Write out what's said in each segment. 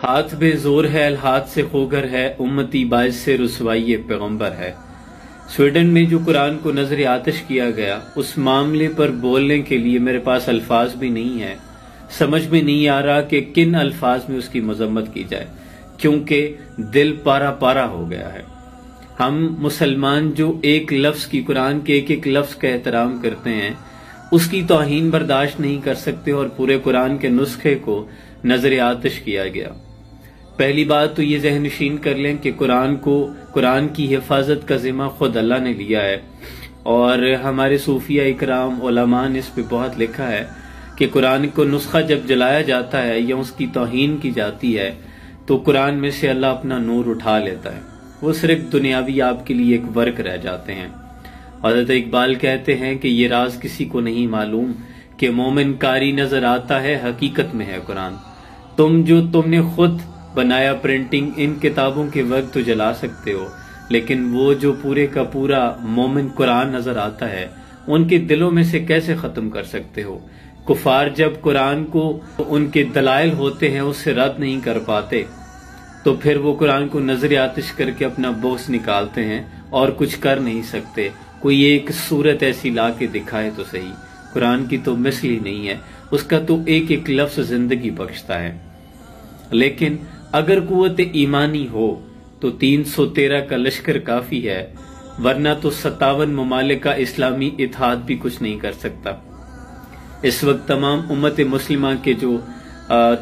ہاتھ بے زور ہے الہاتھ سے خوگر ہے، امتی باعث سے رسوائی پیغمبر ہے۔ سویڈن میں جو قرآن کو نظر آتش کیا گیا، اس معاملے پر بولنے کے لیے میرے پاس الفاظ بھی نہیں ہے۔ سمجھ میں نہیں آ رہا کہ کن الفاظ میں اس کی مذمت کی جائے، کیونکہ دل پارا پارا ہو گیا ہے۔ ہم مسلمان جو ایک لفظ کی، قرآن کے ایک ایک لفظ کا احترام کرتے ہیں، اس کی توہین برداشت نہیں کر سکتے، اور پورے قرآن کے نسخے کو نظر آتش کیا گیا۔ پہلی بات تو یہ ذہن نشین کر لیں کہ قرآن کی حفاظت کا ذمہ خود اللہ نے لیا ہے، اور ہمارے صوفیہ اکرام علماء نے اس پہ بہت لکھا ہے کہ قرآن کو نسخہ جب جلایا جاتا ہے یا اس کی توہین کی جاتی ہے تو قرآن میں سے اللہ اپنا نور اٹھا لیتا ہے، وہ صرف دنیاوی آپ کے لیے ایک ورق رہ جاتے ہیں۔ حضرت اقبال کہتے ہیں کہ یہ راز کسی کو نہیں معلوم کہ مومن کاری نظر آتا ہے، حقیقت میں ہے قرآن۔ تم نے خود بنایا پرنٹنگ، ان کتابوں کے وقت تو جلا سکتے ہو، لیکن وہ جو پورے کا پورا مومن قرآن نظر آتا ہے، ان کے دلوں میں سے کیسے ختم کر سکتے ہو؟ کفار جب قرآن کو ان کے دلائل ہوتے ہیں اس سے رد نہیں کر پاتے، تو پھر وہ قرآن کو نظر آتش کر کے اپنا بغض نکالتے ہیں اور کچھ کر نہیں سکتے۔ کوئی ایک صورت ایسی لا کے دکھائے تو صحیح، قرآن کی تو مثل ہی نہیں ہے، اس کا تو ایک ایک لفظ زندگی بخشتا ہے۔ لیکن اگر قوت ایمانی ہو تو 313 کا لشکر کافی ہے، ورنہ تو 57 ممالک کا اسلامی اتحاد بھی کچھ نہیں کر سکتا۔ اس وقت تمام امت مسلمہ کے جو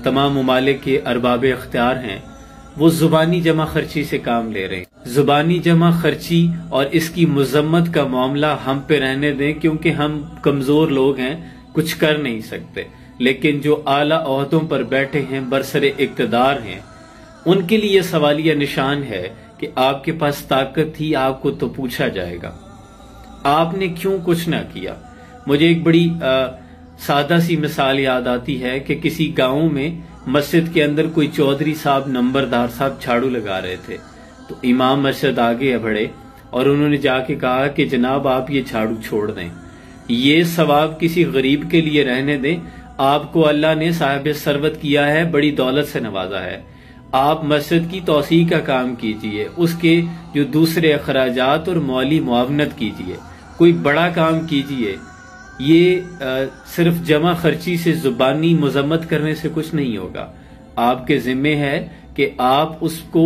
تمام ممالک کے ارباب اختیار ہیں، وہ زبانی جمع خرچی سے کام لے رہے ہیں۔ زبانی جمع خرچی اور اس کی مذمت کا معاملہ ہم پہ رہنے دیں، کیونکہ ہم کمزور لوگ ہیں، کچھ کر نہیں سکتے۔ لیکن جو اعلیٰ عہدوں پر بیٹھے ہیں، برسر اقتدار ہیں، ان کے لیے سوالیہ نشان ہے کہ آپ کے پاس طاقت تھی، آپ کو تو پوچھا جائے گا آپ نے کیوں کچھ نہ کیا۔ مجھے ایک بڑی سادہ سی مثال یاد آتی ہے کہ کسی گاؤں میں مسجد کے اندر کوئی چودھری صاحب، نمبردار صاحب جھاڑو لگا رہے تھے، تو امام مسجد آگے بڑھے اور انہوں نے جا کے کہا کہ جناب آپ یہ جھاڑو چھوڑ دیں، یہ ثواب کسی غریب کے لیے رہنے دیں، آپ کو اللہ نے صاحب ثروت کیا ہے، بڑی دولت سے نوازا ہے، آپ مسجد کی توسیع کا کام کیجئے، اس کے جو دوسرے اخراجات اور مالی معاونت کیجئے، کوئی بڑا کام کیجئے۔ یہ صرف جمع خرچی سے زبانی مذمت کرنے سے کچھ نہیں ہوگا۔ آپ کے ذمہ ہے کہ آپ اس کو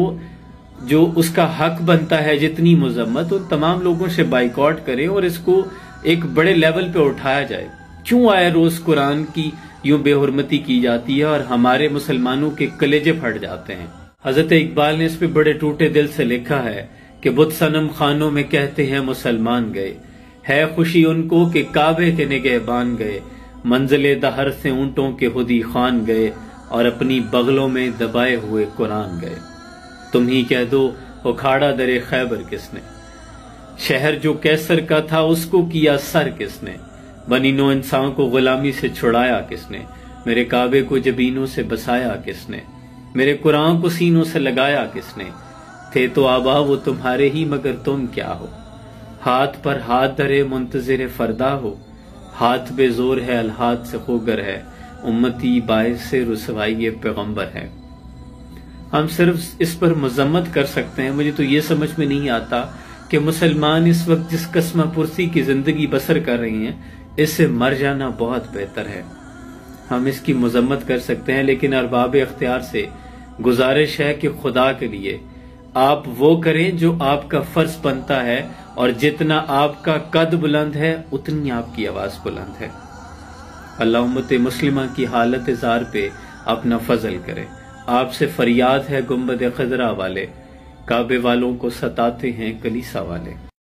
جو اس کا حق بنتا ہے، جتنی مذمت، ان تمام لوگوں سے بائیکاٹ کریں اور اس کو ایک بڑے لیول پہ اٹھایا جائے۔ کیوں آئے روز قرآن کی یوں بے حرمتی کی جاتی ہے اور ہمارے مسلمانوں کے کلیجے پھٹ جاتے ہیں؟ حضرت اقبال نے اس پہ بڑے ٹوٹے دل سے لکھا ہے کہ بت صنم خانوں میں کہتے ہیں مسلمان گئے، ہے خوشی ان کو کہ کعبے کے نگہبان گئے، منزل دہر سے اونٹوں کے خودی خان گئے، اور اپنی بغلوں میں دبائے ہوئے قرآن گئے۔ تم ہی کہہ دو اکھاڑا در خیبر کس نے، شہر جو کیسر کا تھا اس کو کیا سر کس نے، بنی نو انسان کو غلامی سے چھڑایا کس نے، میرے کعبے کو جبینوں سے بسایا کس نے، میرے قرآن کو سینوں سے لگایا کس نے، تھے تو آبا وہ تمہارے ہی مگر تم کیا ہو، ہاتھ پر ہاتھ دھرے منتظر فردا ہو، ہاتھ بے زور ہے الہاتھ سے خوگر ہے، امتی باعث سے رسوائی پیغمبر ہے۔ ہم صرف اس پر مذمت کر سکتے ہیں۔ مجھے تو یہ سمجھ میں نہیں آتا کہ مسلمان اس وقت جس قسمہ پرسی کی زندگی بسر کر رہی ہیں، اس سے مر جانا بہت بہتر ہے۔ ہم اس کی مذمت کر سکتے ہیں، لیکن ارباب اختیار سے گزارش ہے کہ خدا کے لیے آپ وہ کریں جو آپ کا فرض بنتا ہے، اور جتنا آپ کا قد بلند ہے اتنی آپ کی آواز بلند ہے۔ اللہ امت مسلمہ کی حالت زار پہ اپنا فضل کرے۔ آپ سے فریاد ہے گنبد خضرا والے، کعبے والوں کو ستاتے ہیں کلیسا والے۔